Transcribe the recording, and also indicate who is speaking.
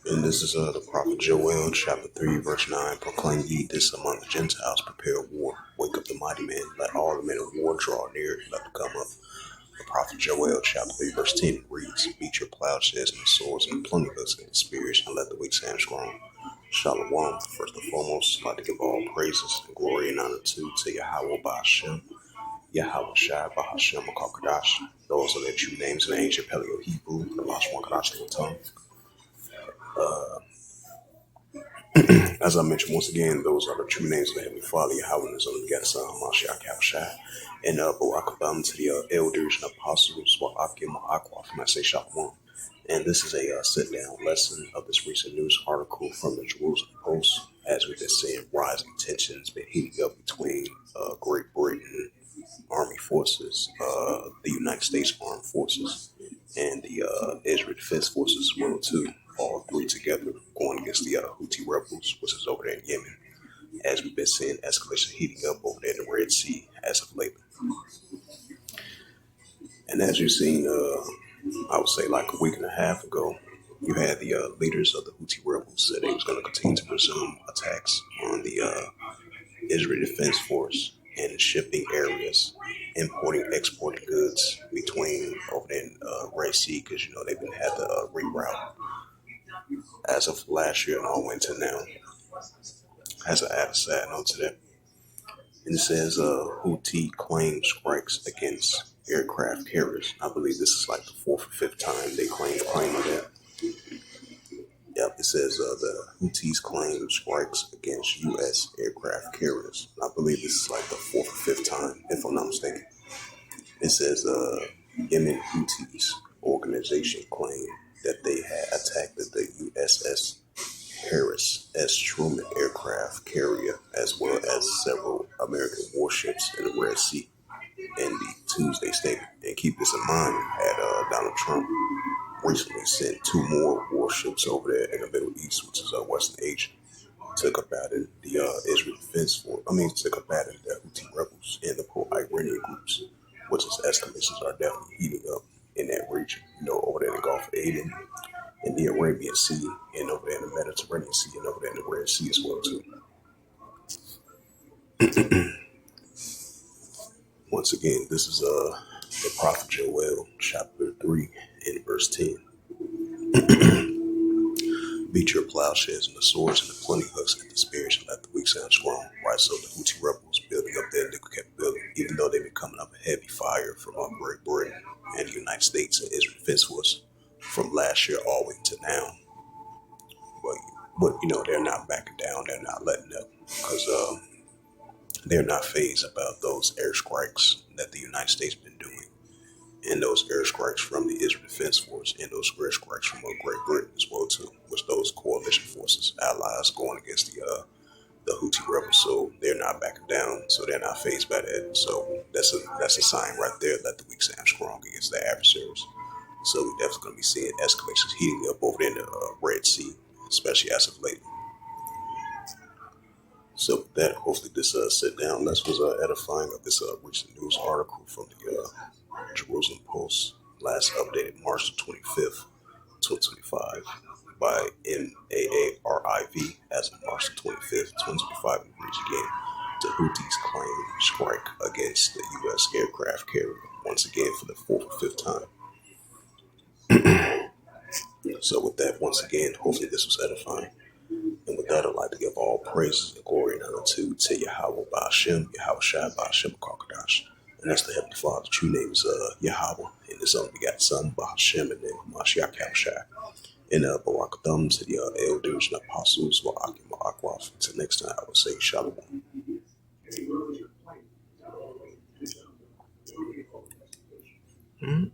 Speaker 1: And this is the prophet Joel, chapter 3, verse 9. Proclaim ye this among the Gentiles, prepare war. Wake up the mighty men, let all the men of war draw near, and let them come up. The prophet Joel, chapter 3, verse 10 reads, beat your plowshares and the swords and plenty of us in the spears, and let the weak stand strong. Shalom. First and foremost, I'd like to give all praises and glory and honor to Yahweh Ba'ashem, Yahweh Shai Ba'ashem Makakadash. Those are their true names in the ancient Paleo Hebrew, the Lashon Kadash tongue. As I mentioned once again, those are the true names of the Heavenly Father, Yahweh and His only begotten Son, Mashiach Yahushua, and Barakabam to the elders and apostles, Wa'akim Ma'akwaf, and I say Shalom. And this is a sit-down lesson of this recent news article from the Jerusalem Post. As we've been seeing, rising tensions been heating up between Great Britain Army Forces, the United States Armed Forces, and the Israel Defense Forces as well too. All three together going against the Houthi rebels, which is over there in Yemen. As we've been seeing escalation heating up over there in the Red Sea as of late. And as you've seen, I would say like a week and a half ago, you had the leaders of the Houthi rebels said they was going to continue to resume attacks on the Israel Defense Force in shipping areas, importing, exporting goods between over there in Red Sea, because they've been had to reroute as of last year and all went to now. Has an added sad note to that. And it says Houthi claims strikes against aircraft carriers. I believe this is like the fourth or fifth time they claim that. Yep, it says the Houthis claim strikes against U.S. aircraft carriers. I believe this is like the fourth or fifth time, if I'm not mistaken. It says Yemen Houthis organization claimed that they had attacked the USS Harris S. Truman aircraft carrier, as well as several American warships in the Red Sea in the Tuesday statement. And keep this in mind, had Donald Trump recently sent two more warships over there in the Middle East, which is Western Asia, to combat the Israel Defense Force. To combat the Houthi rebels and the pro-Iranian groups, which is escalations are definitely heating up in that region. Over there in the Gulf of Aden, in the Arabian Sea, and over there in the Mediterranean Sea, and over there in the Red Sea as well too. Once again, this is the prophet Joel, chapter 3, and verse 10. Beat your plowshares and the swords and the plenty hooks and the spears and let the weak sound strong. Right, so the Houthi rebels building up their nuclear capability, even though they've been coming up a heavy fire from Great Britain and the United States and Israel Defense Force from last year all the way to now. But they're not backing down. They're not letting up because they're not fazed about those airstrikes that the United States been doing, and those airstrikes from the Israel Defense Force, and those airstrikes from Great Britain as well too, which those coalition forces, allies going against the Houthi rebels. So they're not backing down. So they're not fazed by that. So that's a sign right there. Let the weak stand strong against their adversaries. So we're definitely going to be seeing escalations heating up over there in the Red Sea, especially as of late. So with that, hopefully this sit down lesson was edifying of this recent news article from the Jerusalem Post, last updated March the 25th, 2025, by NAARIV as of March the 25th, 2025, and reads again. The Houthis claim strike against the U.S. aircraft carrier, once again for the fourth or fifth time. So with that, once again, hopefully this was edifying. And with that, I'd like to give all praises and glory and honor to Yahweh Ba'ashem, Yahweh Shai Ba'ashem Kakadash. And that's the Heavenly Father. True name is Yahweh, and His only begotten Son, Ba'ashem, and then Mashiach Yahushua. And Barakatham to the elders and apostles, Wa'akim Ma'akwaf. Until next time, I would say Shalom. Mm-hmm.